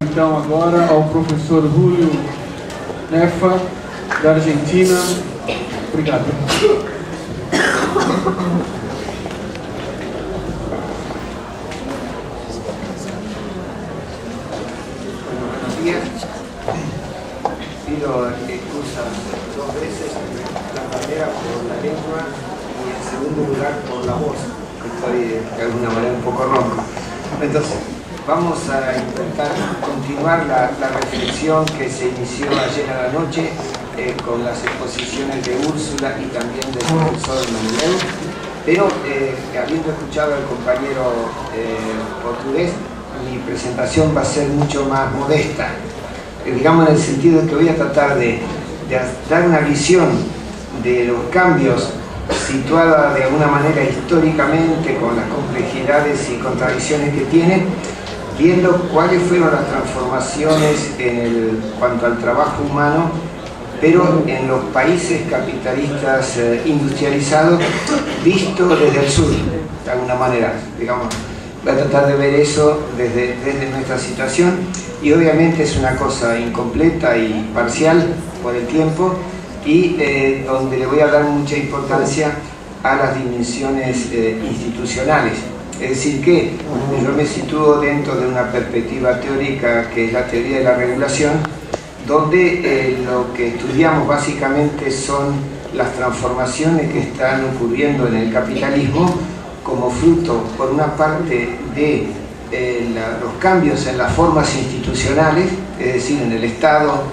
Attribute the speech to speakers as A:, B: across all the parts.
A: Então agora ao professor Julio Nefa, da Argentina. Obrigado.
B: Buenos días. Pido excusas dos veces, la primera por la lengua y en segundo lugar por la voz, que estoy de alguna manera un poco ronco. Entonces, vamos a intentar continuar la reflexión que se inició ayer a la noche con las exposiciones de Úrsula y también del profesor Manuel, pero habiendo escuchado al compañero portugués, mi presentación va a ser mucho más modesta, digamos en el sentido de que voy a tratar de dar una visión de los cambios situada de alguna manera históricamente con las complejidades y contradicciones que tiene, viendo cuáles fueron las transformaciones en cuanto al trabajo humano, pero en los países capitalistas industrializados, visto desde el sur, de alguna manera, digamos. Voy a tratar de ver eso desde nuestra situación, y obviamente es una cosa incompleta y parcial por el tiempo, y donde le voy a dar mucha importancia a las dimensiones institucionales. Es decir que yo me sitúo dentro de una perspectiva teórica que es la teoría de la regulación, donde lo que estudiamos básicamente son las transformaciones que están ocurriendo en el capitalismo como fruto, por una parte, de los cambios en las formas institucionales, es decir, en el Estado,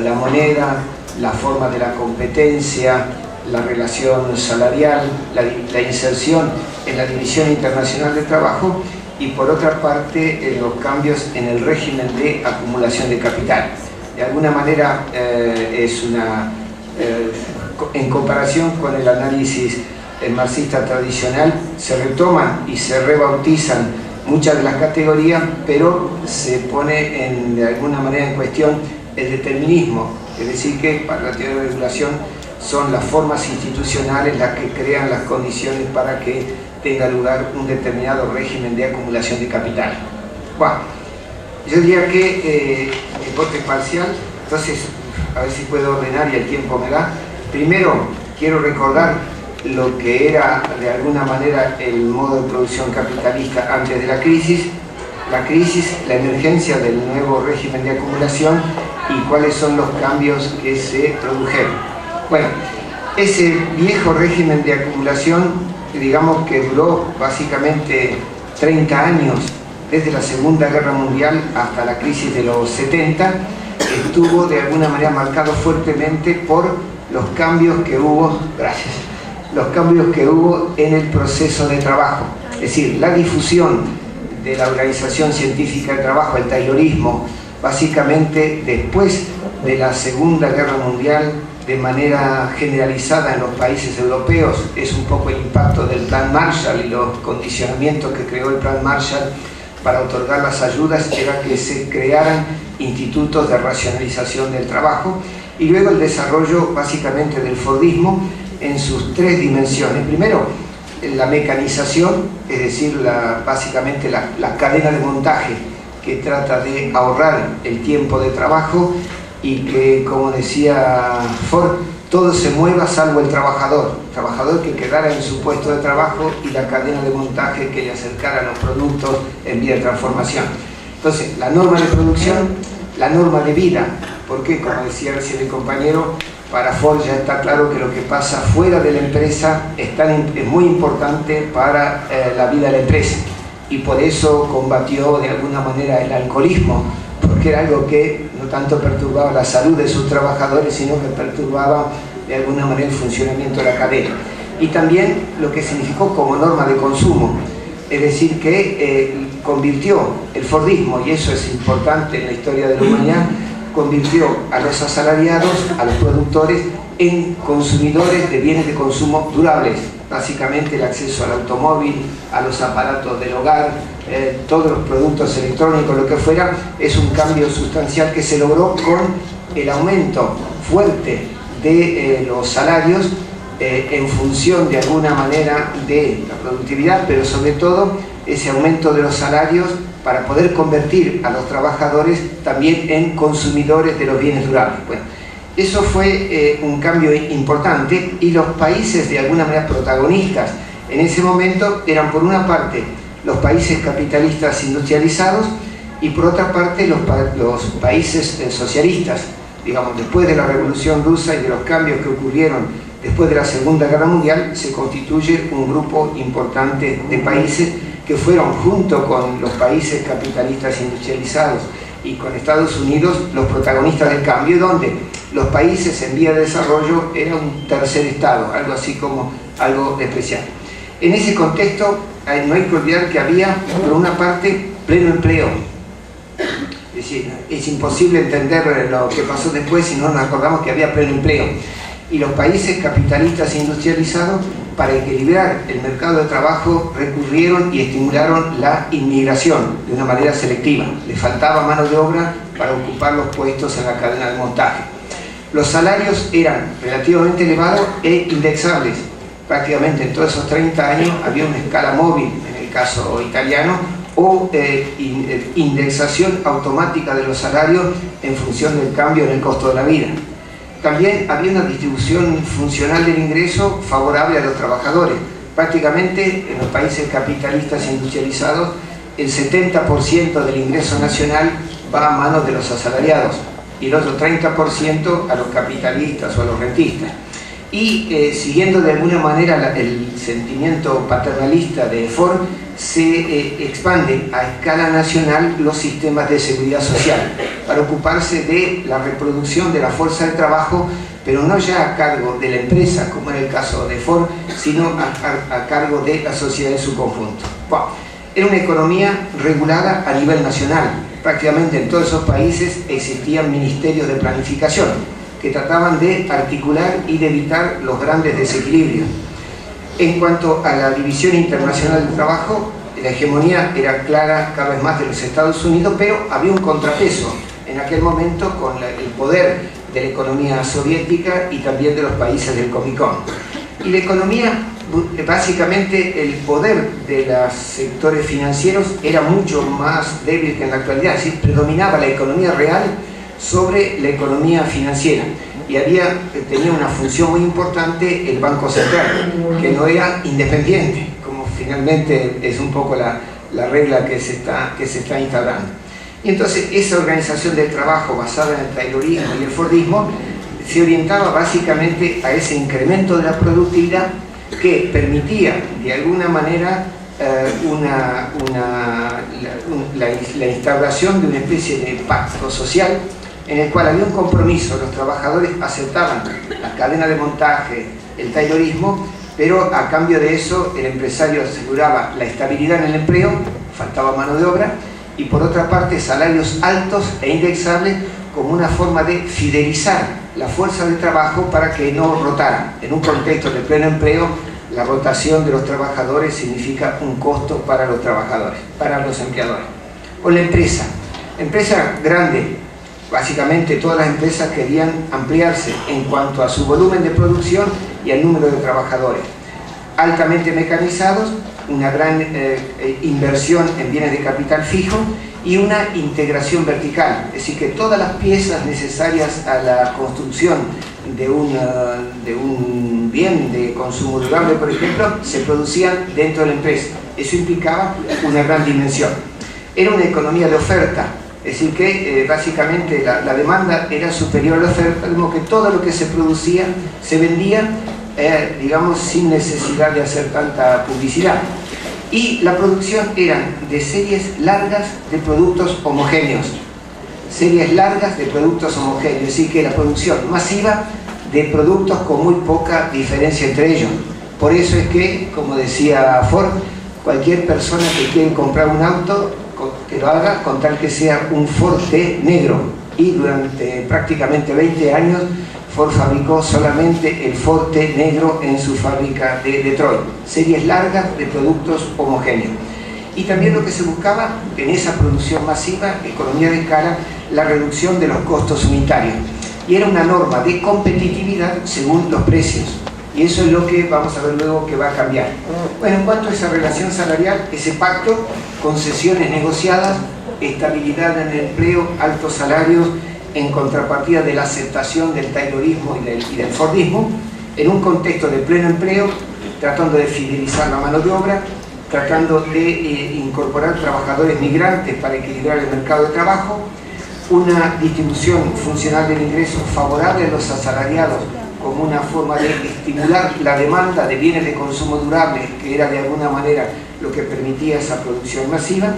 B: la moneda, la forma de la competencia, la relación salarial, la inserción en la División Internacional del Trabajo, y por otra parte los cambios en el régimen de acumulación de capital. De alguna manera es una, en comparación con el análisis marxista tradicional, se retoman y se rebautizan muchas de las categorías, pero se pone de alguna manera en cuestión el determinismo, es decir que para la teoría de regulación son las formas institucionales las que crean las condiciones para que tenga lugar un determinado régimen de acumulación de capital. Bueno, yo diría que el corte es parcial, entonces a ver si puedo ordenar y el tiempo me da. Primero quiero recordar lo que era de alguna manera el modo de producción capitalista antes de la crisis, la emergencia del nuevo régimen de acumulación y cuáles son los cambios que se produjeron. Bueno, ese viejo régimen de acumulación, digamos que duró básicamente 30 años, desde la Segunda Guerra Mundial hasta la crisis de los 70, estuvo de alguna manera marcado fuertemente por los cambios que hubo, los cambios que hubo en el proceso de trabajo, es decir, la difusión de la Organización Científica del Trabajo, el Taylorismo, básicamente después de la Segunda Guerra Mundial, de manera generalizada en los países europeos, es un poco el impacto del Plan Marshall y los condicionamientos que creó el Plan Marshall para otorgar las ayudas, era que se crearan institutos de racionalización del trabajo, y luego el desarrollo básicamente del Fordismo en sus tres dimensiones. Primero, la mecanización, es decir, básicamente la cadena de montaje que trata de ahorrar el tiempo de trabajo y que, como decía Ford, todo se mueva salvo el trabajador que quedara en su puesto de trabajo, y la cadena de montaje que le acercara los productos en vía de transformación. Entonces, la norma de producción, la norma de vida, porque, como decía recién el compañero, para Ford ya está claro que lo que pasa fuera de la empresa es muy importante para la vida de la empresa, y por eso combatió de alguna manera el alcoholismo, porque era algo que no tanto perturbaba la salud de sus trabajadores, sino que perturbaba de alguna manera el funcionamiento de la cadena. Y también lo que significó como norma de consumo, es decir que convirtió el Fordismo, y eso es importante en la historia de la humanidad, convirtió a los asalariados, a los productores, en consumidores de bienes de consumo durables, básicamente el acceso al automóvil, a los aparatos del hogar, todos los productos electrónicos, lo que fuera. Es un cambio sustancial que se logró con el aumento fuerte de los salarios en función de alguna manera de la productividad, pero sobre todo ese aumento de los salarios para poder convertir a los trabajadores también en consumidores de los bienes durables. Bueno, eso fue un cambio importante, y los países de alguna manera protagonistas en ese momento eran, por una parte, los países capitalistas industrializados, y por otra parte los países socialistas. Digamos, después de la Revolución Rusa y de los cambios que ocurrieron después de la Segunda Guerra Mundial, se constituye un grupo importante de países que fueron, junto con los países capitalistas industrializados y con Estados Unidos, los protagonistas del cambio, donde los países en vía de desarrollo eran un tercer estado, algo así como algo especial. En ese contexto, no hay que olvidar que había, por una parte, pleno empleo. Es decir, es imposible entender lo que pasó después si no nos acordamos que había pleno empleo. Y los países capitalistas industrializados, para equilibrar el mercado de trabajo, recurrieron y estimularon la inmigración de una manera selectiva. Les faltaba mano de obra para ocupar los puestos en la cadena de montaje. Los salarios eran relativamente elevados e indexables. Prácticamente en todos esos 30 años había una escala móvil, en el caso italiano, o indexación automática de los salarios en función del cambio en el costo de la vida. También había una distribución funcional del ingreso favorable a los trabajadores. Prácticamente en los países capitalistas industrializados, el 70% del ingreso nacional va a manos de los asalariados y el otro 30% a los capitalistas o a los rentistas. Y siguiendo de alguna manera el sentimiento paternalista de Ford, se expande a escala nacional los sistemas de seguridad social para ocuparse de la reproducción de la fuerza de trabajo, pero no ya a cargo de la empresa, como era el caso de Ford, sino a cargo de la sociedad en su conjunto. Wow. Era una economía regulada a nivel nacional. Prácticamente en todos esos países existían ministerios de planificación que trataban de articular y de evitar los grandes desequilibrios. En cuanto a la división internacional del trabajo, la hegemonía era clara cada vez más de los Estados Unidos, pero había un contrapeso en aquel momento con el poder de la economía soviética y también de los países del Comecon. Y la economía, básicamente el poder de los sectores financieros era mucho más débil que en la actualidad, es decir, predominaba la economía real sobre la economía financiera. Y tenía una función muy importante el Banco Central, que no era independiente, como finalmente es un poco la regla que se está instaurando. Y entonces esa organización del trabajo basada en el Taylorismo y el Fordismo se orientaba básicamente a ese incremento de la productividad que permitía de alguna manera la instauración de una especie de pacto social en el cual había un compromiso. Los trabajadores aceptaban la cadena de montaje, el taylorismo, pero a cambio de eso el empresario aseguraba la estabilidad en el empleo, faltaba mano de obra, y por otra parte salarios altos e indexables como una forma de fidelizar la fuerza de trabajo para que no rotara. En un contexto de pleno empleo, la rotación de los trabajadores significa un costo para los trabajadores, para los empleadores. O la empresa grande. Básicamente todas las empresas querían ampliarse en cuanto a su volumen de producción y al número de trabajadores. Altamente mecanizados, una gran inversión en bienes de capital fijo y una integración vertical. Es decir, que todas las piezas necesarias a la construcción de un bien de consumo durable, por ejemplo, se producían dentro de la empresa. Eso implicaba una gran dimensión. Era una economía de oferta. Es decir que básicamente la demanda era superior a la oferta, como que todo lo que se producía se vendía, digamos, sin necesidad de hacer tanta publicidad. Y la producción eran de series largas de productos homogéneos. Series largas de productos homogéneos, es decir que la producción masiva de productos con muy poca diferencia entre ellos. Por eso es que, como decía Ford, cualquier persona que quiere comprar un auto, que lo haga con tal que sea un Ford T negro. Y durante prácticamente 20 años Ford fabricó solamente el Ford T negro en su fábrica de Detroit. Series largas de productos homogéneos. Y también lo que se buscaba en esa producción masiva, economía de escala, la reducción de los costos unitarios. Y era una norma de competitividad según los precios. Y eso es lo que vamos a ver luego que va a cambiar. Bueno, en cuanto a esa relación salarial, ese pacto, concesiones negociadas, estabilidad en el empleo, altos salarios, en contrapartida de la aceptación del taylorismo y del fordismo, en un contexto de pleno empleo, tratando de fidelizar la mano de obra, tratando de incorporar trabajadores migrantes para equilibrar el mercado de trabajo, una distribución funcional del ingreso favorable a los asalariados como una forma de estimular la demanda de bienes de consumo durables, que era de alguna manera lo que permitía esa producción masiva,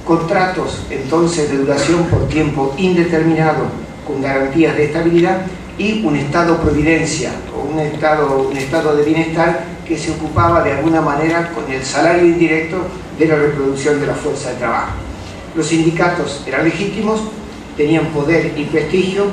B: contratos entonces de duración por tiempo indeterminado con garantías de estabilidad y un estado-providencia o un estado de bienestar que se ocupaba de alguna manera con el salario indirecto de la reproducción de la fuerza de trabajo. Los sindicatos eran legítimos, tenían poder y prestigio,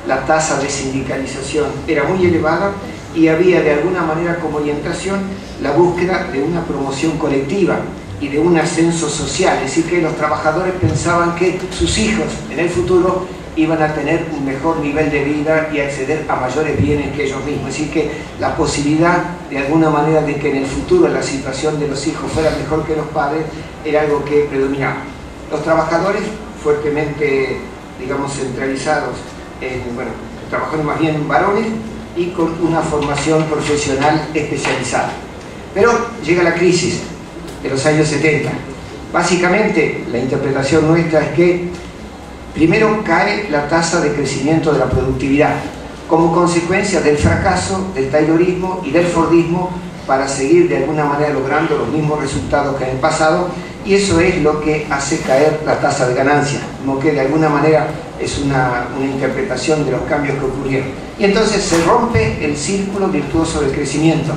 B: la tasa de sindicalización era muy elevada y había de alguna manera como orientación la búsqueda de una promoción colectiva y de un ascenso social, es decir, que los trabajadores pensaban que sus hijos en el futuro iban a tener un mejor nivel de vida y acceder a mayores bienes que ellos mismos, es decir, que la posibilidad de alguna manera de que en el futuro la situación de los hijos fuera mejor que los padres era algo que predominaba. Los trabajadores fuertemente, digamos, centralizados trabajando más bien en varones y con una formación profesional especializada. Pero llega la crisis de los años 70. Básicamente, la interpretación nuestra es que primero cae la tasa de crecimiento de la productividad, como consecuencia del fracaso del taylorismo y del fordismo para seguir de alguna manera logrando los mismos resultados que en el pasado, y eso es lo que hace caer la tasa de ganancia, como que de alguna manera es una interpretación de los cambios que ocurrieron. Y entonces se rompe el círculo virtuoso del crecimiento,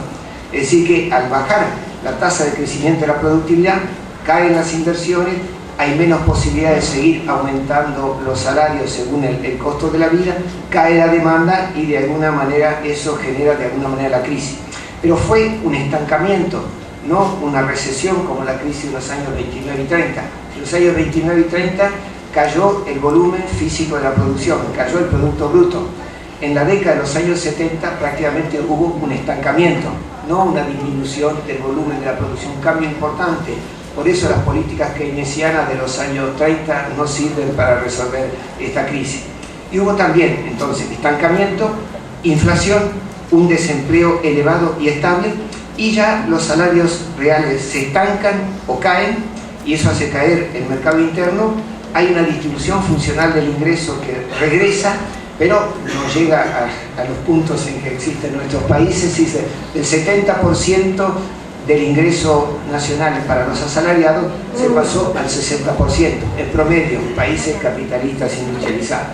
B: es decir que al bajar la tasa de crecimiento de la productividad, caen las inversiones, hay menos posibilidad de seguir aumentando los salarios según el costo de la vida, cae la demanda y de alguna manera eso genera de alguna manera la crisis. Pero fue un estancamiento, no una recesión como la crisis de los años 29 y 30. En los años 29 y 30 cayó el volumen físico de la producción, cayó el Producto Bruto. En la década de los años 70 prácticamente hubo un estancamiento, no una disminución del volumen de la producción, un cambio importante. Por eso las políticas keynesianas de los años 30 no sirven para resolver esta crisis. Y hubo también entonces estancamiento, inflación, un desempleo elevado y estable, y ya los salarios reales se estancan o caen, y eso hace caer el mercado interno. Hay una distribución funcional del ingreso que regresa, pero no llega a los puntos en que existen en nuestros países. El 70% del ingreso nacional para los asalariados se pasó al 60%, en promedio, países capitalistas industrializados.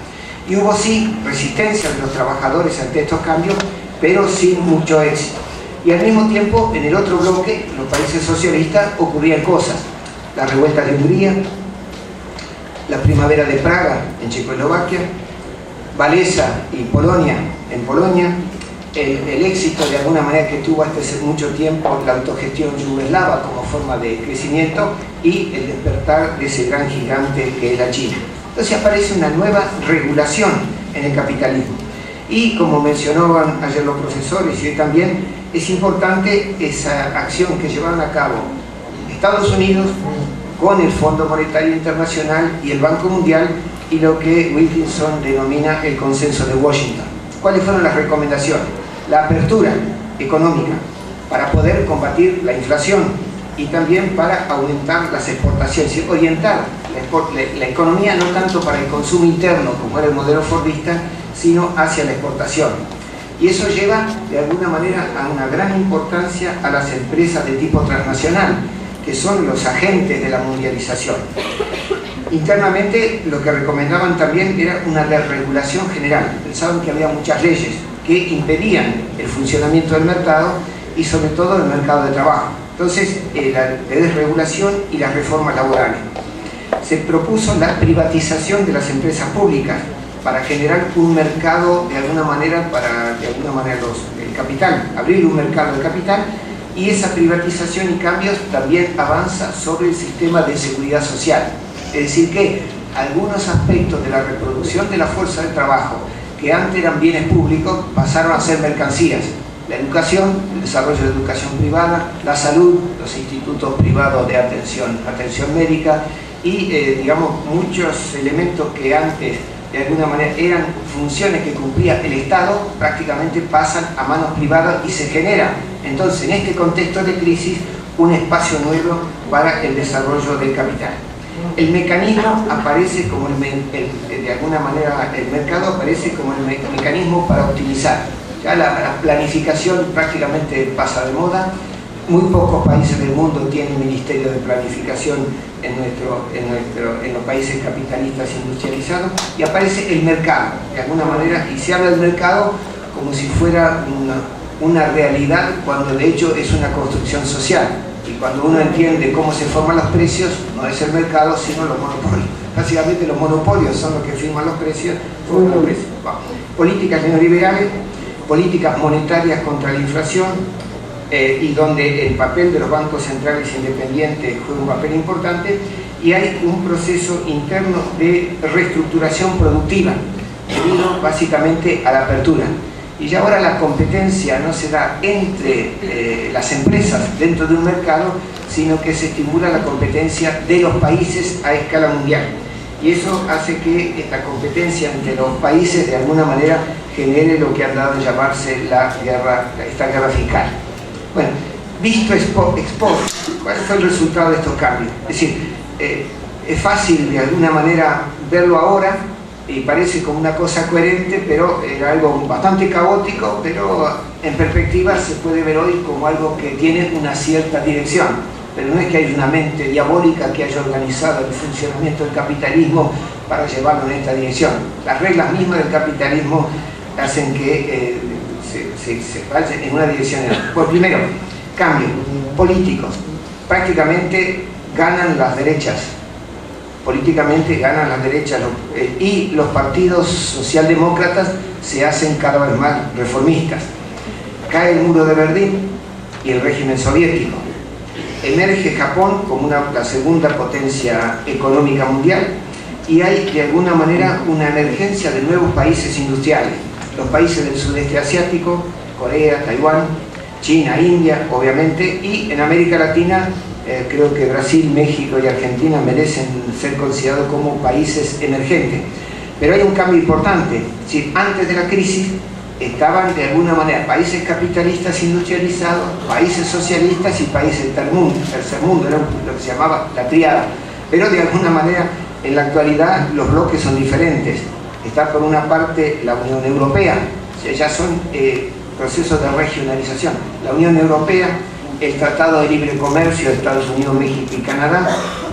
B: Y hubo sí resistencia de los trabajadores ante estos cambios, pero sin mucho éxito. Y al mismo tiempo, en el otro bloque, los países socialistas, ocurrían cosas. Las revueltas de Hungría, la primavera de Praga en Checoslovaquia, Walesa y Polonia en Polonia, el éxito de alguna manera que tuvo hasta hace mucho tiempo la autogestión yugoslava como forma de crecimiento y el despertar de ese gran gigante que es la China. Entonces aparece una nueva regulación en el capitalismo. Y como mencionaban ayer los profesores y hoy también, es importante esa acción que llevaron a cabo Estados Unidos con el Fondo Monetario Internacional y el Banco Mundial y lo que Wilkinson denomina el consenso de Washington. ¿Cuáles fueron las recomendaciones? La apertura económica para poder combatir la inflación y también para aumentar las exportaciones, es decir, orientar la economía no tanto para el consumo interno como era el modelo fordista, sino hacia la exportación. Y eso lleva de alguna manera a una gran importancia a las empresas de tipo transnacional, que son los agentes de la mundialización. Internamente lo que recomendaban también era una desregulación general. Pensaban que había muchas leyes que impedían el funcionamiento del mercado y sobre todo el mercado de trabajo. Entonces, la desregulación y las reformas laborales. Se propuso la privatización de las empresas públicas para generar un mercado de alguna manera para el capital, abrir un mercado de capital, y esa privatización y cambios también avanza sobre el sistema de seguridad social. Es decir que algunos aspectos de la reproducción de la fuerza de trabajo que antes eran bienes públicos pasaron a ser mercancías la educación, el desarrollo de educación privada, la salud, los institutos privados de atención médica y, digamos, muchos elementos que antes de alguna manera eran funciones que cumplía el Estado, prácticamente pasan a manos privadas y se genera entonces en este contexto de crisis un espacio nuevo para el desarrollo del capital. El mecanismo aparece como de alguna manera el mercado aparece como el mecanismo para optimizar. Ya la planificación prácticamente pasa de moda. Muy pocos países del mundo tienen ministerio de planificación en los países capitalistas industrializados, y aparece el mercado de alguna manera, y se habla del mercado como si fuera una realidad, cuando de hecho es una construcción social. Y cuando uno entiende cómo se forman los precios, no es el mercado, sino los monopolios. Básicamente los monopolios son los que firman los precios. Políticas neoliberales, políticas monetarias contra la inflación, y donde el papel de los bancos centrales independientes juega un papel importante, y hay un proceso interno de reestructuración productiva, debido básicamente a la apertura. Y ya ahora la competencia no se da entre las empresas dentro de un mercado, sino que se estimula la competencia de los países a escala mundial. Y eso hace que esta competencia entre los países de alguna manera genere lo que ha dado a llamarse esta guerra fiscal. Bueno, visto ex post, ¿cuál fue el resultado de estos cambios? Es decir, es fácil de alguna manera verlo ahora, y parece como una cosa coherente, pero era algo bastante caótico, pero en perspectiva se puede ver hoy como algo que tiene una cierta dirección. Pero no es que haya una mente diabólica que haya organizado el funcionamiento del capitalismo para llevarlo en esta dirección. Las reglas mismas del capitalismo hacen que se vaya en una dirección. Pues primero, cambios políticos. Prácticamente ganan las derechas. Políticamente ganan las derechas, y los partidos socialdemócratas se hacen cada vez más reformistas. Cae el muro de Berlín y el régimen soviético. Emerge Japón como la segunda potencia económica mundial, y hay de alguna manera una emergencia de nuevos países industriales. Los países del sudeste asiático, Corea, Taiwán, China, India, obviamente, y en América Latina creo que Brasil, México y Argentina merecen ser considerados como países emergentes. Pero hay un cambio importante. Es decir, antes de la crisis estaban de alguna manera países capitalistas industrializados, países socialistas y países tercer mundo, era lo que se llamaba la tríada. Pero de alguna manera en la actualidad los bloques son diferentes. Está por una parte la Unión Europea, o sea, ya son procesos de regionalización. La Unión Europea, el Tratado de Libre Comercio de Estados Unidos, México y Canadá,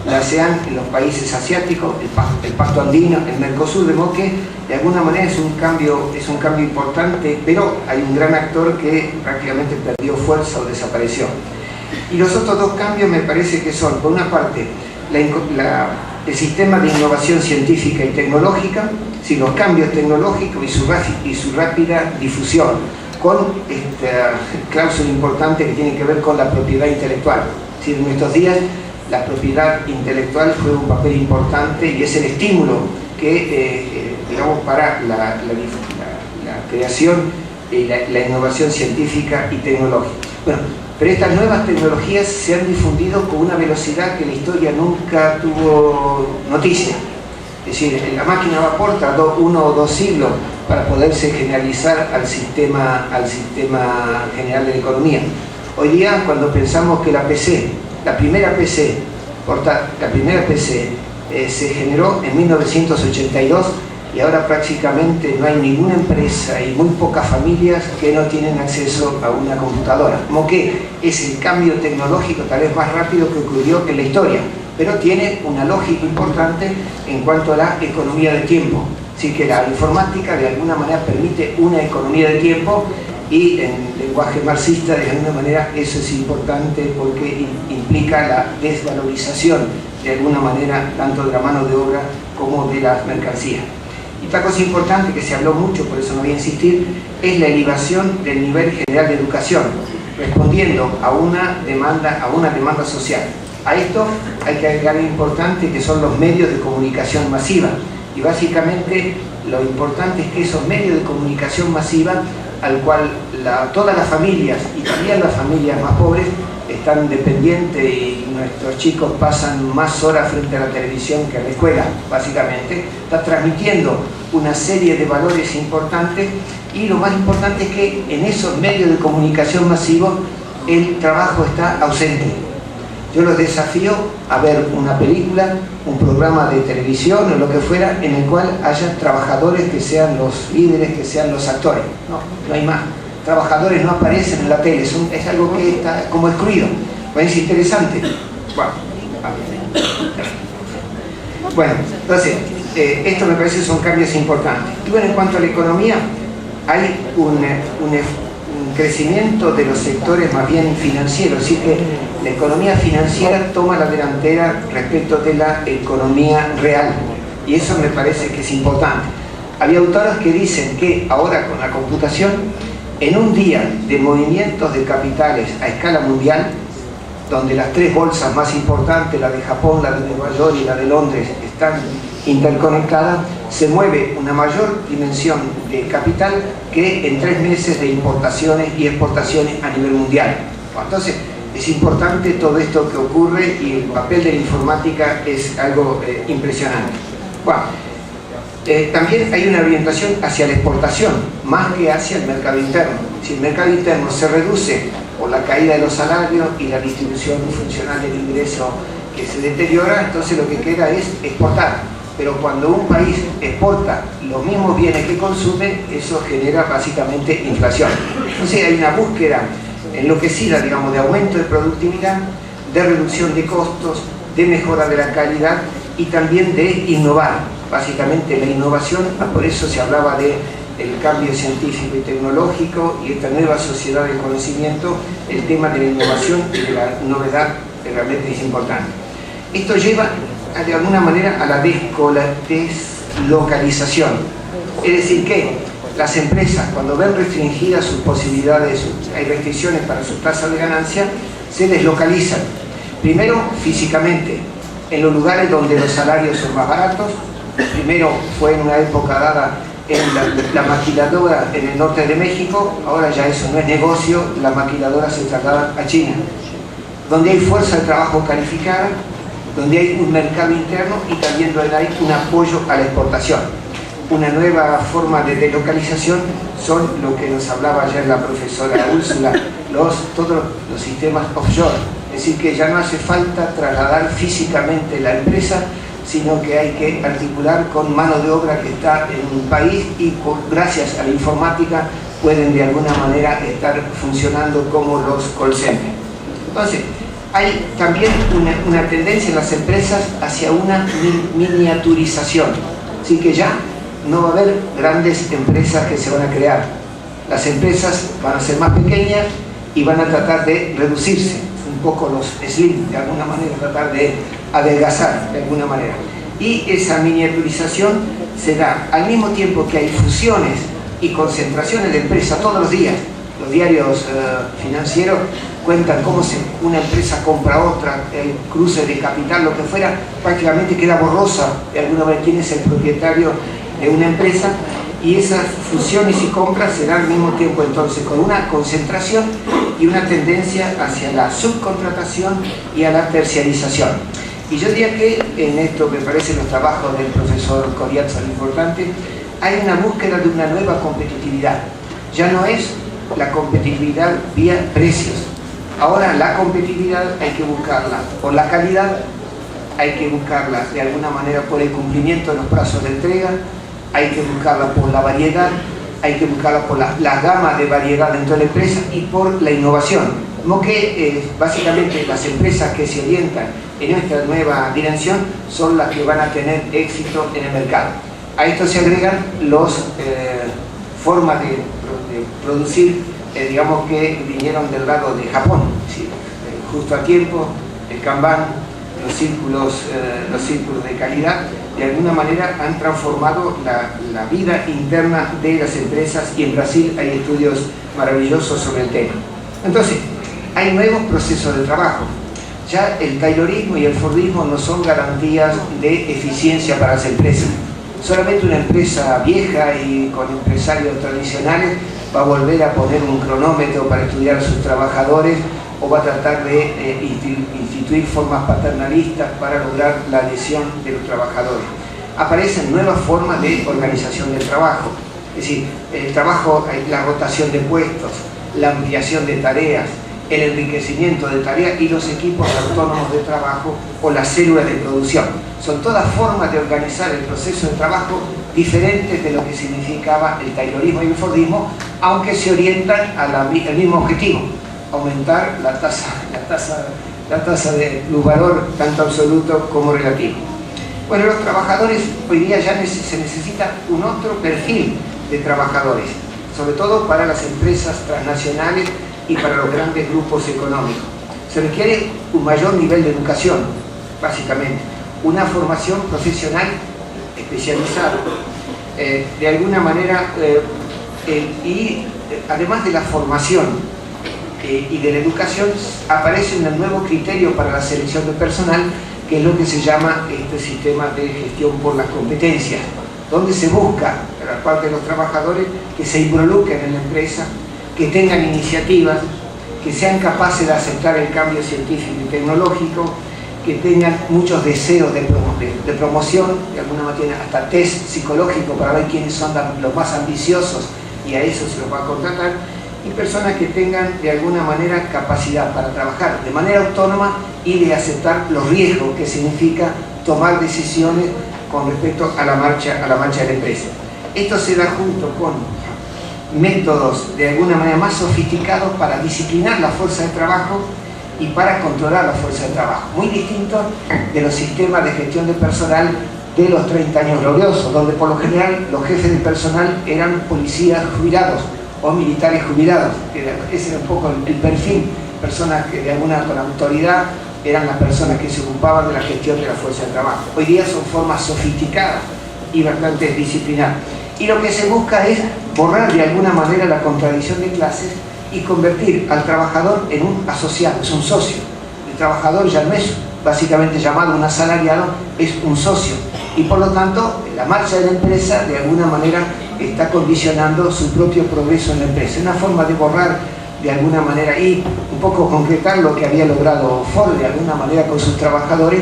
B: la ASEAN en los países asiáticos, el Pacto Andino, el Mercosur, de modo que de alguna manera es un cambio importante, pero hay un gran actor que prácticamente perdió fuerza o desapareció. Y los otros dos cambios me parece que son, por una parte, el sistema de innovación científica y tecnológica, los cambios tecnológicos y su rápida difusión, con esta cláusula importante que tiene que ver con la propiedad intelectual. Es decir, en estos días la propiedad intelectual juega un papel importante y es el estímulo que, digamos, para la creación y la innovación científica y tecnológica. Bueno, pero estas nuevas tecnologías se han difundido con una velocidad que la historia nunca tuvo noticia. Es decir, la máquina a vapor tardó 1 o 2 siglos para poderse generalizar al sistema general de la economía. Hoy día, cuando pensamos que la primera PC se generó en 1982, y ahora prácticamente no hay ninguna empresa y muy pocas familias que no tienen acceso a una computadora. Como que es el cambio tecnológico tal vez más rápido que ocurrió en la historia, pero tiene una lógica importante en cuanto a la economía de tiempo. Así que la informática de alguna manera permite una economía de tiempo, y en lenguaje marxista de alguna manera eso es importante porque implica la desvalorización de alguna manera tanto de la mano de obra como de las mercancías. Y otra cosa importante que se habló mucho, por eso no voy a insistir, es la elevación del nivel general de educación, respondiendo a una demanda social. A esto hay que agregar lo importante que son los medios de comunicación masiva, y básicamente lo importante es que esos medios de comunicación masiva al cual todas las familias, y también las familias más pobres, están dependientes, y nuestros chicos pasan más horas frente a la televisión que a la escuela, básicamente. Está transmitiendo una serie de valores importantes, y lo más importante es que en esos medios de comunicación masivos el trabajo está ausente. Yo los desafío a ver una película, un programa de televisión o lo que fuera, en el cual haya trabajadores que sean los líderes, que sean los actores. No hay más. Trabajadores no aparecen en la tele, es algo que está como excluido. ¿Es interesante? Bueno, entonces, esto me parece que son cambios importantes. Y bueno, en cuanto a la economía, hay un crecimiento de los sectores más bien financieros, así que la economía financiera toma la delantera respecto de la economía real, y eso me parece que es importante. Había autores que dicen que ahora con la computación, en un día de movimientos de capitales a escala mundial, donde las tres bolsas más importantes, la de Japón, la de Nueva York y la de Londres, están interconectadas, se mueve una mayor dimensión de capital que en 3 meses de importaciones y exportaciones a nivel mundial. Entonces, es importante todo esto que ocurre, y el papel de la informática es algo impresionante. También hay una orientación hacia la exportación, más que hacia el mercado interno. Si el mercado interno se reduce por la caída de los salarios y la distribución funcional del ingreso que se deteriora, entonces lo que queda es exportar. Pero cuando un país exporta los mismos bienes que consume, eso genera básicamente inflación. Entonces hay una búsqueda enloquecida, digamos, de aumento de productividad, de reducción de costos, de mejora de la calidad y también de innovar. Básicamente la innovación, por eso se hablaba del cambio científico y tecnológico y esta nueva sociedad del conocimiento. El tema de la innovación y de la novedad realmente es importante. Esto lleva de alguna manera a la deslocalización, es decir que las empresas, cuando ven restringidas sus posibilidades, hay restricciones para su tasa de ganancia, se deslocalizan, primero físicamente, en los lugares donde los salarios son más baratos. Primero fue en una época dada en la maquiladora en el norte de México, ahora ya eso no es negocio, la maquiladora se traslada a China, donde hay fuerza de trabajo calificada, donde hay un mercado interno y también donde hay un apoyo a la exportación. Una nueva forma de deslocalización son lo que nos hablaba ayer la profesora Úrsula, todos los sistemas offshore, es decir que ya no hace falta trasladar físicamente la empresa, sino que hay que articular con mano de obra que está en un país y gracias a la informática pueden de alguna manera estar funcionando como los call centers. Entonces, hay también una tendencia en las empresas hacia una miniaturización, así que ya no va a haber grandes empresas que se van a crear. Las empresas van a ser más pequeñas y van a tratar de reducirse, un poco los slim, de alguna manera tratar de adelgazar de alguna manera. Y esa miniaturización se da al mismo tiempo que hay fusiones y concentraciones de empresas todos los días. Los diarios financieros cuentan cómo una empresa compra otra, el cruce de capital, lo que fuera, prácticamente queda borrosa de alguna manera quién es el propietario de una empresa, y esas fusiones y compras se dan al mismo tiempo entonces con una concentración y una tendencia hacia la subcontratación y a la terciarización. Y yo diría que en esto me parecen los trabajos del profesor Coriat son importantes, hay una búsqueda de una nueva competitividad. Ya no es la competitividad vía precios. Ahora la competitividad hay que buscarla por la calidad, hay que buscarla de alguna manera por el cumplimiento de los plazos de entrega, hay que buscarla por la variedad, hay que buscarla por la gama de variedad dentro de la empresa y por la innovación. Como que básicamente las empresas que se orientan en esta nueva dirección son las que van a tener éxito en el mercado. A esto se agregan las formas de producir, digamos que vinieron del lado de Japón, ¿sí? Justo a tiempo, el Kanban, los círculos de calidad, de alguna manera han transformado la vida interna de las empresas, y en Brasil hay estudios maravillosos sobre el tema. Entonces, hay nuevos procesos de trabajo. Ya el taylorismo y el fordismo no son garantías de eficiencia para las empresas. Solamente una empresa vieja y con empresarios tradicionales va a volver a poner un cronómetro para estudiar a sus trabajadores o va a tratar de instituir formas paternalistas para lograr la adhesión de los trabajadores. Aparecen nuevas formas de organización del trabajo, es decir, el trabajo, la rotación de puestos, la ampliación de tareas, el enriquecimiento de tareas y los equipos autónomos de trabajo o las células de producción. Son todas formas de organizar el proceso de trabajo diferentes de lo que significaba el taylorismo y el fordismo, aunque se orientan al mismo objetivo: aumentar la tasa de plusvalor, tanto absoluto como relativo. Bueno, los trabajadores hoy día ya se necesita un otro perfil de trabajadores, sobre todo para las empresas transnacionales y para los grandes grupos económicos. Se requiere un mayor nivel de educación, básicamente, una formación profesional especializada, de alguna manera, y además de la formación y de la educación, aparece un nuevo criterio para la selección de personal, que es lo que se llama este sistema de gestión por las competencias, donde se busca, por parte de los trabajadores, que se involucren en la empresa, que tengan iniciativas, que sean capaces de aceptar el cambio científico y tecnológico, que tengan muchos deseos de promoción, de alguna manera hasta test psicológico para ver quiénes son los más ambiciosos, y a eso se los va a contratar, y personas que tengan de alguna manera capacidad para trabajar de manera autónoma y de aceptar los riesgos que significa tomar decisiones con respecto a la marcha de la empresa. Esto se da junto con métodos de alguna manera más sofisticados para disciplinar la fuerza de trabajo y para controlar la fuerza de trabajo, muy distinto de los sistemas de gestión de personal de los 30 años gloriosos, donde por lo general los jefes de personal eran policías jubilados o militares jubilados. Ese era un poco el perfil, personas que de alguna con autoridad eran las personas que se ocupaban de la gestión de la fuerza de trabajo. Hoy día son formas sofisticadas y bastante disciplinadas. Y lo que se busca es borrar de alguna manera la contradicción de clases y convertir al trabajador en un asociado, es un socio. El trabajador ya no es básicamente llamado un asalariado, es un socio. Y por lo tanto, la marcha de la empresa de alguna manera está condicionando su propio progreso en la empresa. Una forma de borrar de alguna manera y un poco concretar lo que había logrado Ford de alguna manera con sus trabajadores,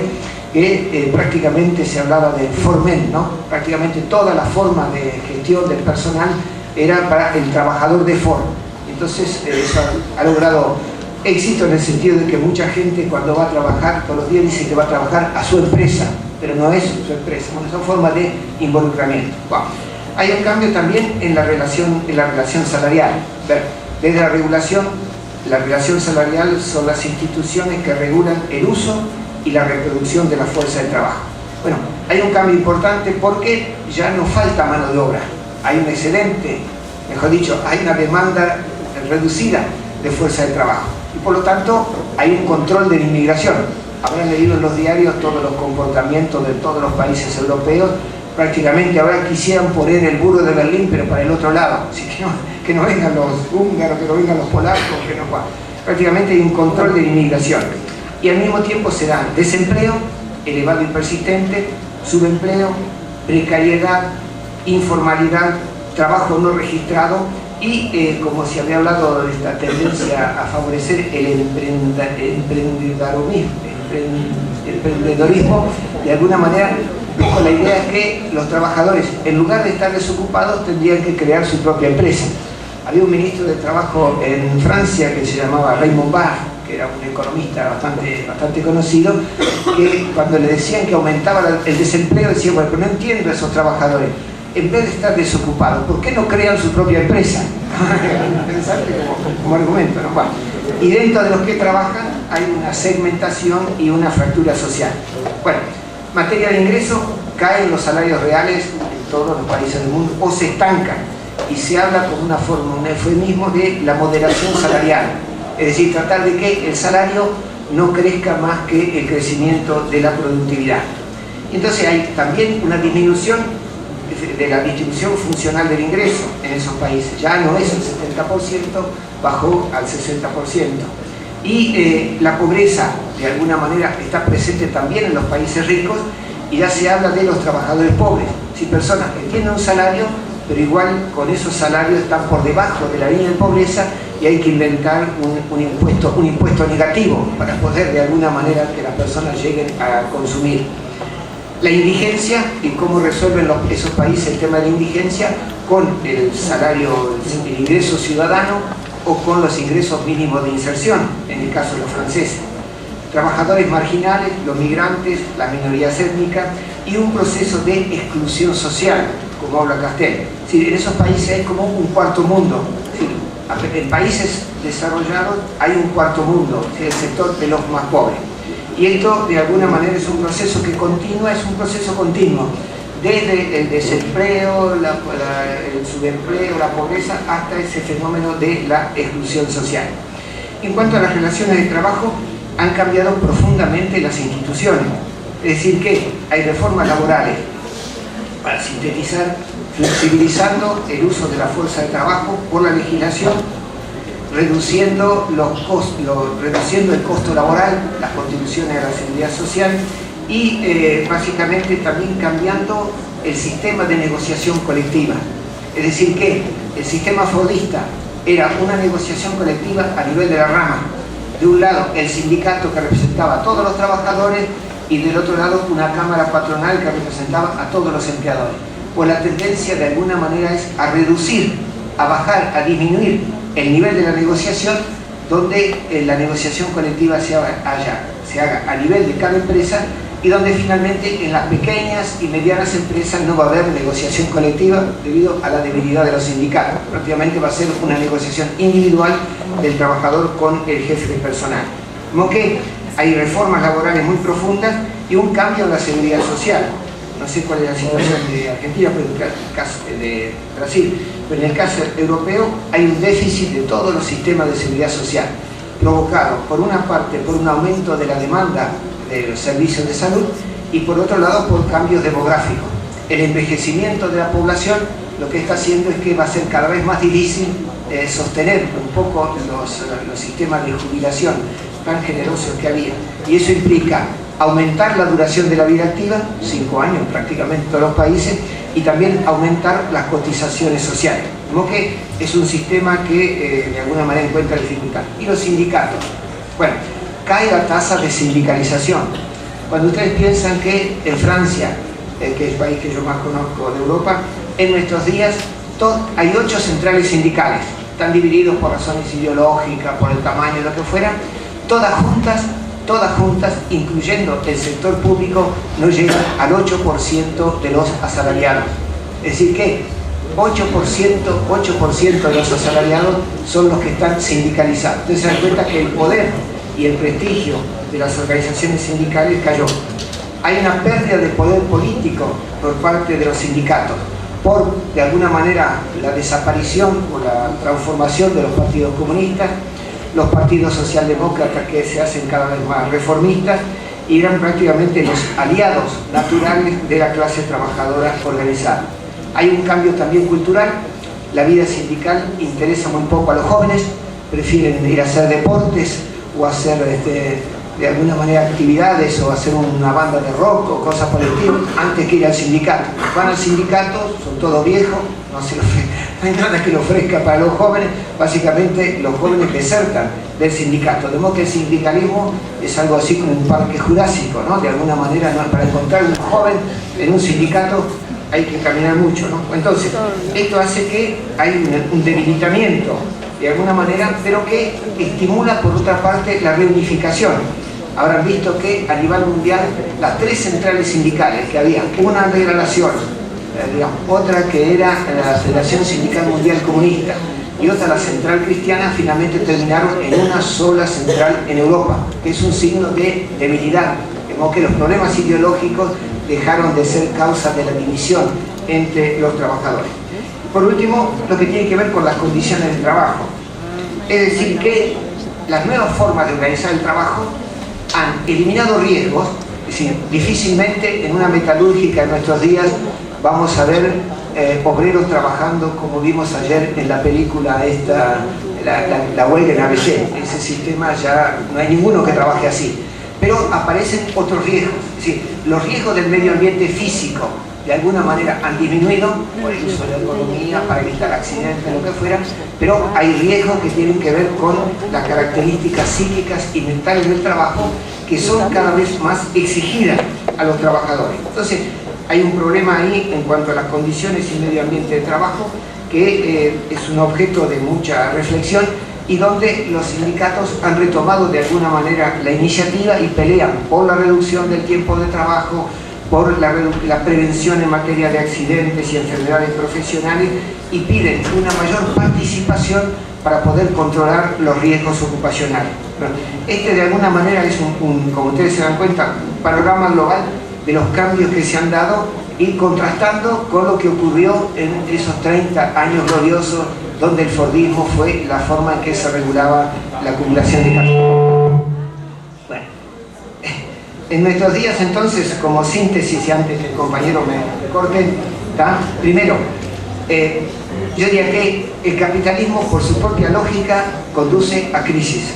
B: que prácticamente se hablaba de Ford-Men, ¿no? Prácticamente toda la forma de gestión del personal era para el trabajador de Ford. Entonces eso ha logrado éxito en el sentido de que mucha gente cuando va a trabajar todos los días dice que va a trabajar a su empresa, pero no es su empresa. Bueno, son formas de involucramiento. Bueno, hay un cambio también en la relación salarial. Desde la relación salarial son las instituciones que regulan el uso y la reproducción de la fuerza de trabajo. Bueno, hay un cambio importante porque ya no falta mano de obra, hay un excedente, mejor dicho, hay una demanda reducida de fuerza de trabajo y por lo tanto hay un control de la inmigración. Habrán leído en los diarios todos los comportamientos de todos los países europeos. Prácticamente ahora quisieran poner el muro de Berlín pero para el otro lado, así que no vengan los húngaros, que no vengan los polacos, que no. Prácticamente hay un control de la inmigración y al mismo tiempo se dan desempleo elevado y persistente, subempleo, precariedad, informalidad, trabajo no registrado y como se había hablado de esta tendencia a favorecer el emprendedorismo, de alguna manera la idea es que los trabajadores, en lugar de estar desocupados, tendrían que crear su propia empresa. Había un ministro de Trabajo en Francia que se llamaba Raymond Barre, que era un economista bastante conocido, que cuando le decían que aumentaba el desempleo, decía, bueno, pero no entiendo a esos trabajadores. En vez de estar desocupados, ¿por qué no crean su propia empresa? Interesante como argumento, ¿no? Bueno, y dentro de los que trabajan hay una segmentación y una fractura social. Bueno, materia de ingreso, caen los salarios reales en todos los países del mundo o se estancan y se habla como una forma, un eufemismo de la moderación salarial, es decir, tratar de que el salario no crezca más que el crecimiento de la productividad. Entonces hay también una disminución de la distribución funcional del ingreso en esos países, ya no es el 70%, bajó al 60%. Y la pobreza, de alguna manera, está presente también en los países ricos y ya se habla de los trabajadores pobres, si personas que tienen un salario pero igual con esos salarios están por debajo de la línea de pobreza y hay que inventar un impuesto negativo para poder de alguna manera que las personas lleguen a consumir. La indigencia y cómo resuelven esos países el tema de la indigencia con el salario, el ingreso ciudadano o con los ingresos mínimos de inserción, en el caso de los franceses. Trabajadores marginales, los migrantes, las minorías étnicas y un proceso de exclusión social, como habla Castel. Sí, en esos países hay como un cuarto mundo. Sí, en países desarrollados hay un cuarto mundo, sí, el sector de los más pobres. Y esto de alguna manera es un proceso que continúa, es un proceso continuo, desde el desempleo, el subempleo, la pobreza, hasta ese fenómeno de la exclusión social. En cuanto a las relaciones de trabajo, han cambiado profundamente las instituciones, es decir que hay reformas laborales, para sintetizar, flexibilizando el uso de la fuerza de trabajo por la legislación, reduciendo el costo laboral, las contribuciones a la seguridad social y básicamente también cambiando el sistema de negociación colectiva. Es decir que el sistema fordista era una negociación colectiva a nivel de la rama. De un lado el sindicato que representaba a todos los trabajadores y del otro lado una cámara patronal que representaba a todos los empleadores. Pues la tendencia de alguna manera es a reducir, a bajar, a disminuir el nivel de la negociación, donde la negociación colectiva se haga a nivel de cada empresa y donde finalmente en las pequeñas y medianas empresas no va a haber negociación colectiva debido a la debilidad de los sindicatos. Prácticamente va a ser una negociación individual del trabajador con el jefe de personal. Como que hay reformas laborales muy profundas y un cambio en la seguridad social. No sé cuál es la situación de Argentina, pero en el caso de Brasil, pero en el caso europeo hay un déficit de todos los sistemas de seguridad social, provocado por una parte por un aumento de la demanda de los servicios de salud y por otro lado por cambios demográficos. El envejecimiento de la población lo que está haciendo es que va a ser cada vez más difícil sostener un poco los sistemas de jubilación tan generosos que había, y eso implica aumentar la duración de la vida activa, 5 años prácticamente en todos los países, y también aumentar las cotizaciones sociales, como que es un sistema que de alguna manera encuentra dificultad. Y los sindicatos, bueno, cae la tasa de sindicalización. Cuando ustedes piensan que en Francia, que es el país que yo más conozco de Europa, en nuestros días hay 8 centrales sindicales, están divididos por razones ideológicas, por el tamaño, lo que fuera, todas juntas, incluyendo el sector público, no llegan al 8% de los asalariados. Es decir que 8% de los asalariados son los que están sindicalizados. Entonces se dan cuenta que el poder y el prestigio de las organizaciones sindicales cayó. Hay una pérdida de poder político por parte de los sindicatos, por, de alguna manera, la desaparición o la transformación de los partidos comunistas, los partidos socialdemócratas que se hacen cada vez más reformistas y eran prácticamente los aliados naturales de la clase trabajadora organizada. Hay un cambio también cultural, la vida sindical interesa muy poco a los jóvenes, prefieren ir a hacer deportes o hacer de alguna manera actividades o hacer una banda de rock o cosas por el estilo antes que ir al sindicato. Van al sindicato, son todos viejos, no hay nada que lo ofrezca para los jóvenes, básicamente los jóvenes desertan del sindicato, de modo que el sindicalismo es algo así como un parque jurásico, ¿no? De alguna manera, ¿no? Para encontrar un joven en un sindicato hay que caminar mucho, ¿no? Entonces, esto hace que hay un debilitamiento de alguna manera, pero que estimula por otra parte la reunificación. Habrán visto que a nivel mundial las 3 centrales sindicales que había, una de la Nación, otra que era la Federación Sindical Mundial Comunista y otra la Central Cristiana, finalmente terminaron en una sola central en Europa, que es un signo de debilidad, de modo que los problemas ideológicos dejaron de ser causa de la división entre los trabajadores. Por último, lo que tiene que ver con las condiciones de trabajo, es decir que las nuevas formas de organizar el trabajo han eliminado riesgos, es decir, difícilmente en una metalúrgica en nuestros días vamos a ver obreros trabajando como vimos ayer en la película esta, la huelga en ABC. Ese sistema ya no hay ninguno que trabaje así. Pero aparecen otros riesgos, es decir, los riesgos del medio ambiente físico, de alguna manera han disminuido por el uso de la economía para evitar accidentes, lo que fuera, pero hay riesgos que tienen que ver con las características psíquicas y mentales del trabajo que son cada vez más exigidas a los trabajadores. Entonces, hay un problema ahí en cuanto a las condiciones y medio ambiente de trabajo que es un objeto de mucha reflexión y donde los sindicatos han retomado de alguna manera la iniciativa y pelean por la reducción del tiempo de trabajo, por la prevención en materia de accidentes y enfermedades profesionales y piden una mayor participación para poder controlar los riesgos ocupacionales. Este de alguna manera es como ustedes se dan cuenta, un panorama global de los cambios que se han dado y contrastando con lo que ocurrió en esos 30 años gloriosos donde el Fordismo fue la forma en que se regulaba la acumulación de capital. Bueno, en nuestros días entonces, como síntesis y antes que el compañero me corte, primero, yo diría que el capitalismo por su propia lógica conduce a crisis.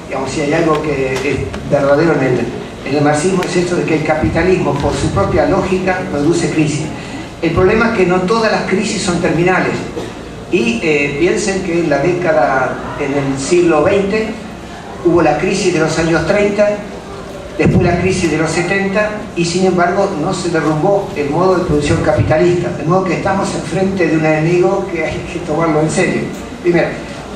B: Digamos, si hay algo que es verdadero en el marxismo es esto de que el capitalismo por su propia lógica produce crisis. El problema es que no todas las crisis son terminales y piensen que en la década, en el siglo XX hubo la crisis de los años 30, después la crisis de los 70 y sin embargo no se derrumbó el modo de producción capitalista, de modo que estamos enfrente de un enemigo que hay que tomarlo en serio. Primero,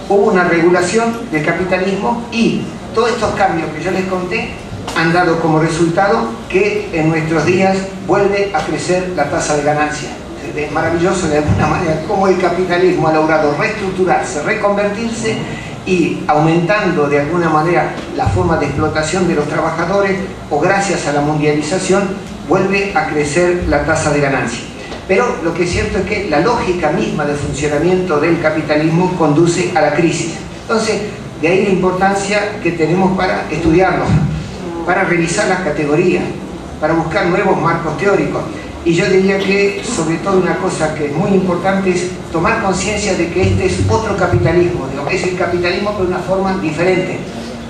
B: hubo una regulación del capitalismo y todos estos cambios que yo les conté han dado como resultado que en nuestros días vuelve a crecer la tasa de ganancia. Es maravilloso de alguna manera cómo el capitalismo ha logrado reestructurarse, reconvertirse y aumentando de alguna manera la forma de explotación de los trabajadores o gracias a la mundialización vuelve a crecer la tasa de ganancia. Pero lo que es cierto es que la lógica misma de funcionamiento del capitalismo conduce a la crisis. Entonces, de ahí la importancia que tenemos para estudiarlo, para revisar las categorías, para buscar nuevos marcos teóricos. Y yo diría que, sobre todo, una cosa que es muy importante es tomar conciencia de que este es otro capitalismo, es el capitalismo pero de una forma diferente.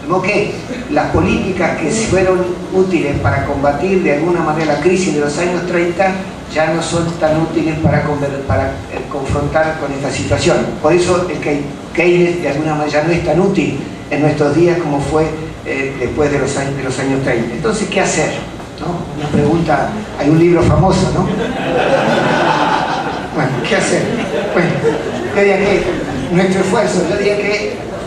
B: ¿No? Que las políticas que fueron útiles para combatir de alguna manera la crisis de los años 30 ya no son tan útiles para confrontar con esta situación. Por eso el Keynes de alguna manera ya no es tan útil en nuestros días como fue después de los años 30. Entonces, ¿qué hacer? ¿No? Una pregunta, hay un libro famoso, ¿no? Bueno, ¿qué hacer? Bueno, yo diría que nuestro esfuerzo,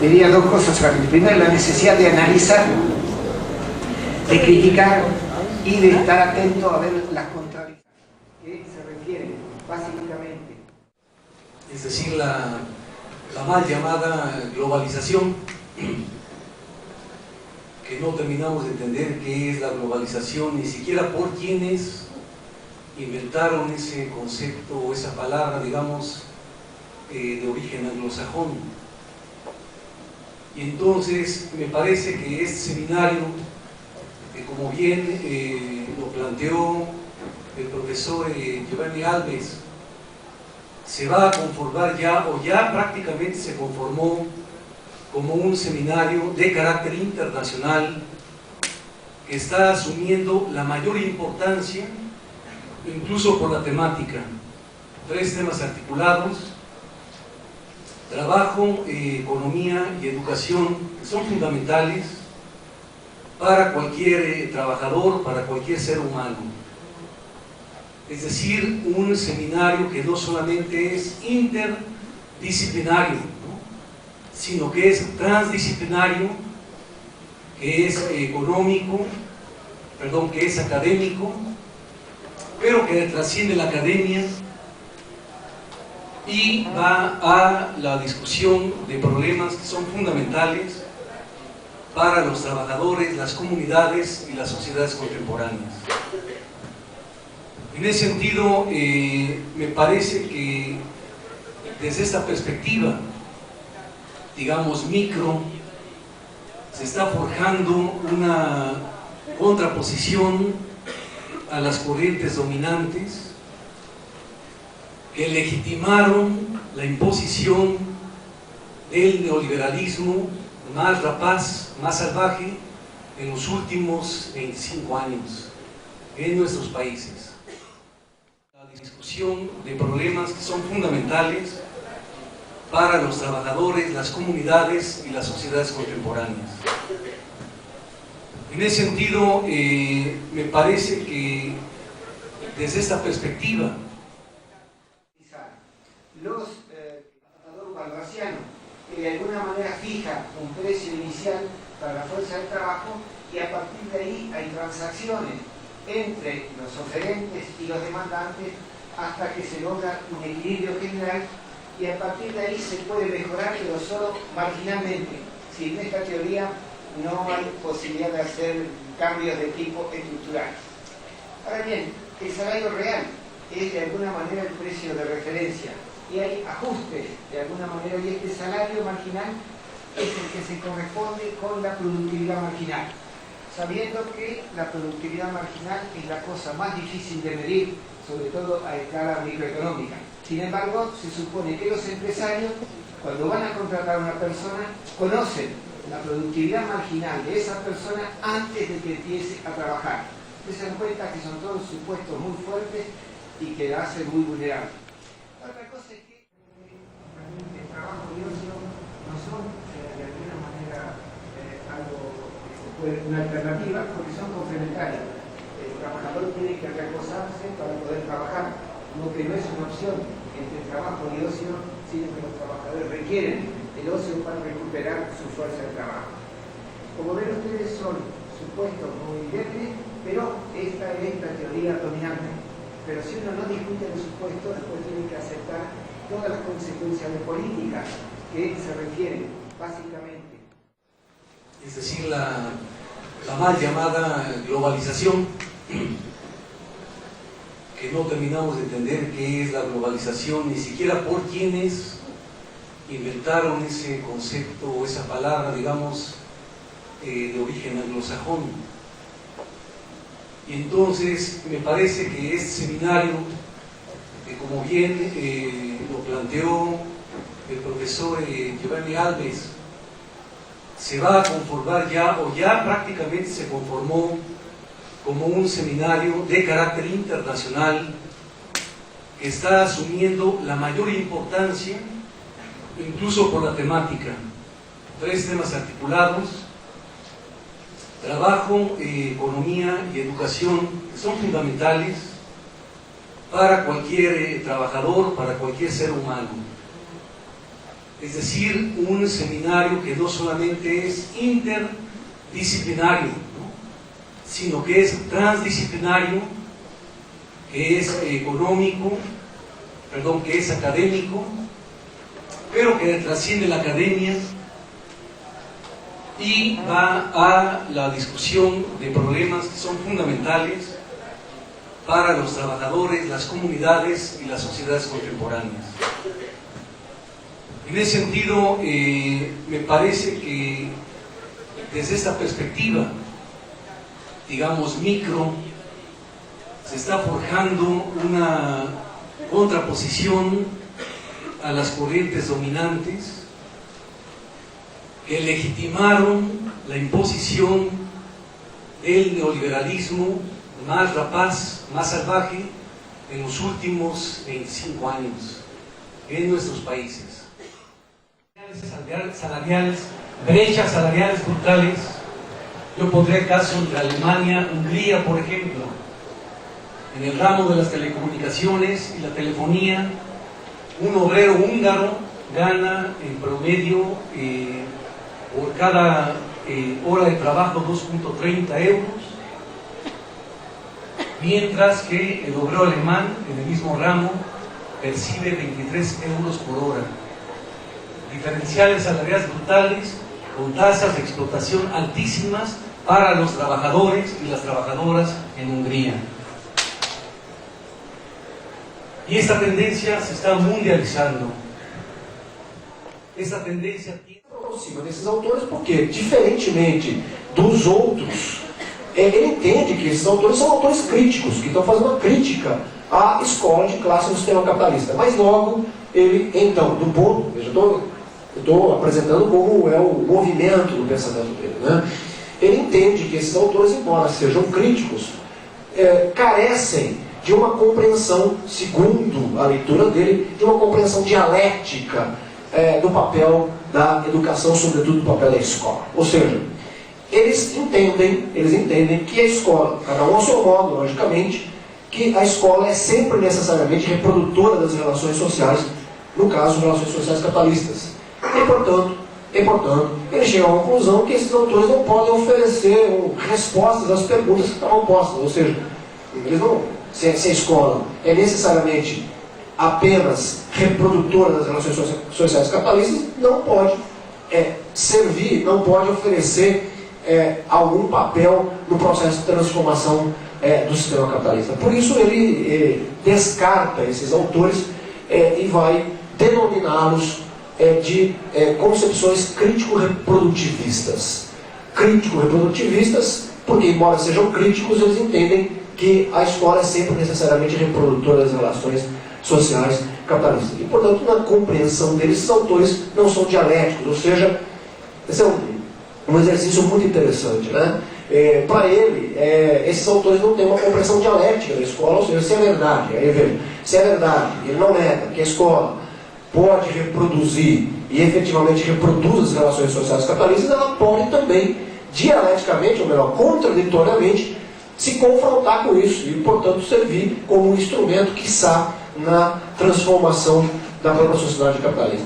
B: diría dos cosas rápidas. Primero, la necesidad de analizar, de criticar y de estar atento a ver las contradicciones que se refieren básicamente.
C: Es decir, la mal llamada globalización, que no terminamos de entender qué es la globalización, ni siquiera por quienes inventaron ese concepto o esa palabra, digamos, de origen anglosajón. Y entonces me parece que este seminario, como bien lo planteó el profesor Giovanni Alves, se va a conformar ya, o ya prácticamente se conformó, como un seminario de carácter internacional que está asumiendo la mayor importancia, incluso por la temática. 3 temas articulados: trabajo, economía y educación, que son fundamentales para cualquier trabajador, para cualquier ser humano. Es decir, un seminario que no solamente es interdisciplinario, sino que es transdisciplinario, que es que es académico, pero que trasciende la academia y va a la discusión de problemas que son fundamentales para los trabajadores, las comunidades y las sociedades contemporáneas. En ese sentido, me parece que desde esta perspectiva, digamos, micro, se está forjando una contraposición a las corrientes dominantes que legitimaron la imposición del neoliberalismo más rapaz, más salvaje en los últimos 25 años en nuestros países. La discusión de problemas que son fundamentales para los trabajadores, las comunidades y las sociedades contemporáneas. En ese sentido, me parece que desde esta perspectiva,
B: los tratador balbaciano, que de alguna manera fija un precio inicial para la fuerza de trabajo y a partir de ahí hay transacciones entre los oferentes y los demandantes hasta que se logra un equilibrio general y a partir de ahí se puede mejorar, pero solo marginalmente. Si en esta teoría no hay posibilidad de hacer cambios de tipo estructural. Ahora bien, el salario real es de alguna manera el precio de referencia y hay ajustes de alguna manera y este salario marginal es el que se corresponde con la productividad marginal, sabiendo que la productividad marginal es la cosa más difícil de medir, sobre todo a escala microeconómica. Sin embargo, se supone que los empresarios, cuando van a contratar a una persona, conocen la productividad marginal de esa persona antes de que empiece a trabajar. Se dan cuenta que son todos supuestos muy fuertes y que la hacen muy vulnerable. Otra cosa es que el trabajo y ocio no son de alguna manera una alternativa porque son complementarias. El trabajador tiene que reposarse para poder trabajar, lo que no es una opción entre trabajo y ocio, sino que los trabajadores requieren el ocio para recuperar su fuerza de trabajo. Como ven ustedes, son supuestos muy débiles, pero esta es la teoría dominante. Pero si uno no discute los supuestos, después tiene que aceptar todas las consecuencias de políticas que se refieren, básicamente.
C: es decir, la mal llamada globalización, que no terminamos de entender qué es la globalización, ni siquiera por quienes inventaron ese concepto o esa palabra, digamos, de origen anglosajón. Y entonces me parece que este seminario, como bien lo planteó el profesor Giovanni Alves, se va a conformar ya, o ya prácticamente se conformó, como un seminario de carácter internacional que está asumiendo la mayor importancia, incluso por la temática. 3 temas articulados: trabajo, economía y educación, que son fundamentales para cualquier trabajador, para cualquier ser humano. Es decir, un seminario que no solamente es interdisciplinario, sino que es transdisciplinario, que es económico, que es académico, pero que trasciende la academia y va a la discusión de problemas que son fundamentales para los trabajadores, las comunidades y las sociedades contemporáneas. En ese sentido, me parece que desde esta perspectiva, digamos, micro, se está forjando una contraposición a las corrientes dominantes que legitimaron la imposición del neoliberalismo más rapaz, más salvaje en los últimos 25 años en nuestros países. Salariales, brechas salariales brutales. Yo pondré el caso de Alemania, Hungría, por ejemplo. En el ramo de las telecomunicaciones y la telefonía, un obrero húngaro gana en promedio por cada hora de trabajo 2.30 euros, mientras que el obrero alemán en el mismo ramo percibe 23 euros por hora. Diferenciales salariales brutales con tasas de explotación altísimas para los trabajadores y las trabajadoras en Hungría. Y esta tendencia se está mundializando. Esta tendência
D: aproxima desses autores porque, diferentemente dos outros, ele entende que esses autores são autores críticos, que estão fazendo uma crítica à escola de classe no sistema capitalista. Mas logo, ele, então, do ponto, veja, estou apresentando como é o movimento do pensamento dele, né? Ele entende que esses autores, embora sejam críticos, carecem de uma compreensão, segundo a leitura dele, de uma compreensão dialética do papel da educação, sobretudo do papel da escola. Ou seja, eles entendem que a escola, cada um ao seu modo, logicamente, que a escola é sempre necessariamente reprodutora das relações sociais, no caso, relações sociais capitalistas. E, portanto, eles chegam à conclusão que esses autores não podem oferecer respostas às perguntas que estavam postas. Ou seja, eles não, se a escola é necessariamente apenas reprodutora das relações sociais capitalistas, não pode servir, não pode oferecer algum papel no processo de transformação do sistema capitalista. Por isso ele descarta esses autores e vai denominá-los de concepções crítico-reprodutivistas. Crítico-reprodutivistas, porque embora sejam críticos, eles entendem que a escola é sempre necessariamente reprodutora das relações sociais capitalistas. E, portanto, na compreensão deles, esses autores não são dialéticos, ou seja, esse é um exercício muito interessante, né? Para ele, esses autores não têm uma compreensão dialética da escola, ou seja, se é verdade, aí veja, se é verdade, ele não nega que a escola pode reproduzir e efetivamente reproduz as relações sociais capitalistas, ela pode também, dialeticamente, ou melhor, contraditoriamente, se confrontar com isso e, portanto, servir como um instrumento, quiçá, na transformação da própria sociedade capitalista.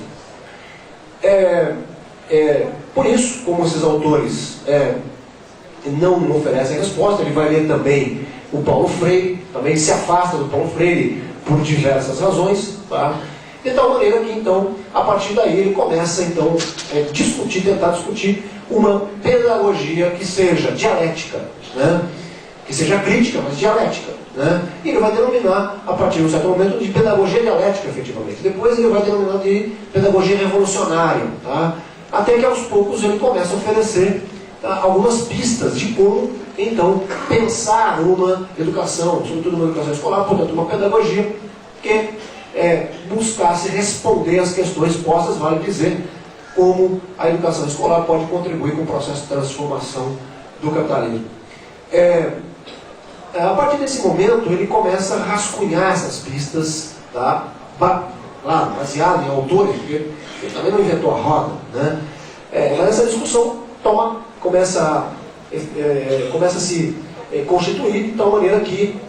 D: Por isso, como esses autores não oferecem resposta, ele vai ler também o Paulo Freire, também se afasta do Paulo Freire por diversas razões, tá? De tal maneira que, então, a partir daí ele começa, então, tentar discutir uma pedagogia que seja dialética, né? Que seja crítica, mas dialética, né? E ele vai denominar, a partir de um certo momento, de pedagogia dialética, efetivamente. Depois ele vai denominar de pedagogia revolucionária, tá? Até que aos poucos ele começa a oferecer algumas pistas de como, então, pensar numa educação, sobretudo uma educação escolar, portanto, uma pedagogia que buscasse responder às questões postas, vale dizer, como a educação escolar pode contribuir com o processo de transformação do capitalismo. A partir desse momento, ele começa a rascunhar essas pistas, tá? Baseado em autores, porque ele também não inventou a roda, né? Mas essa discussão começa a se constituir de tal maneira que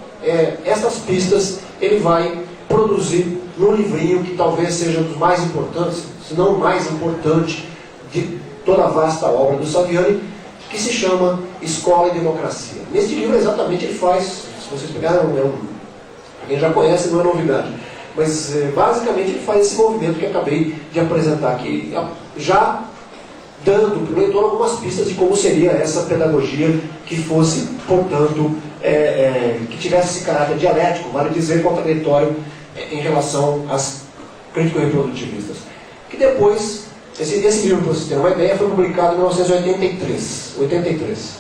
D: essas pistas ele vai produzir num livrinho que talvez seja um dos mais importantes, se não o mais importante de toda a vasta obra do Saviani, que se chama Escola e Democracia. Neste livro, exatamente, ele faz, se vocês pegarem, quem já conhece, não é novidade, mas basicamente ele faz esse movimento que acabei de apresentar aqui, já dando para o leitor algumas pistas de como seria essa pedagogia que fosse, portanto, que tivesse esse caráter dialético, vale dizer, contraditório em relação às crítico-reprodutivistas. Que depois, esse livro, para vocês terem uma ideia, foi publicado em 1983.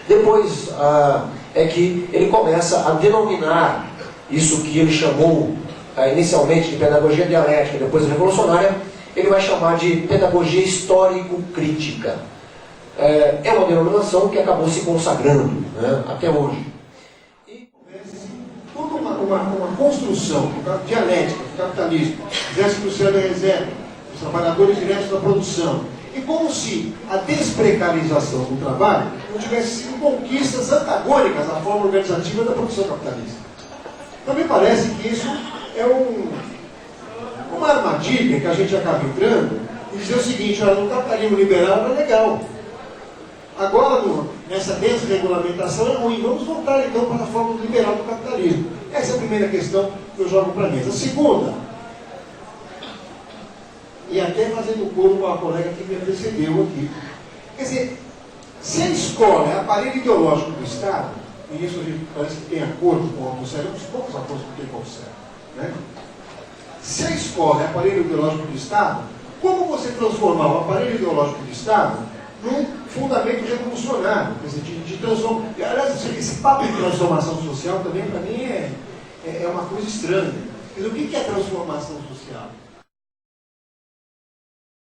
D: Depois é que ele começa a denominar isso que ele chamou inicialmente de pedagogia dialética, depois revolucionária, ele vai chamar de pedagogia histórico-crítica. É uma denominação que acabou se consagrando, né, até hoje.
E: E toda uma construção dialética do capitalismo, exército crucial da reserva, os trabalhadores diretos da produção, e como se a desprecarização do trabalho não tivesse sido conquistas antagônicas à forma organizativa da produção capitalista. Então me parece que isso é uma armadilha que a gente acaba entrando e dizer o seguinte: olha, no capitalismo liberal era legal. Agora, nessa desregulamentação é ruim. Vamos voltar então para a forma liberal do capitalismo. Essa é a primeira questão que eu jogo para a mesa. A segunda, e até fazendo coro com a colega que me precedeu aqui. Quer dizer, se a escola é aparelho ideológico do Estado, e isso a gente parece que tem acordo com o Althusser, uns poucos acordos que tem com o Althusser, né? Se a escola é aparelho ideológico do Estado, como você transformar o aparelho ideológico do Estado num fundamento revolucionário, quer dizer, de transformação? Aliás, esse papo de transformação social também, para mim, é uma coisa estranha. Quer dizer, o que é transformação social?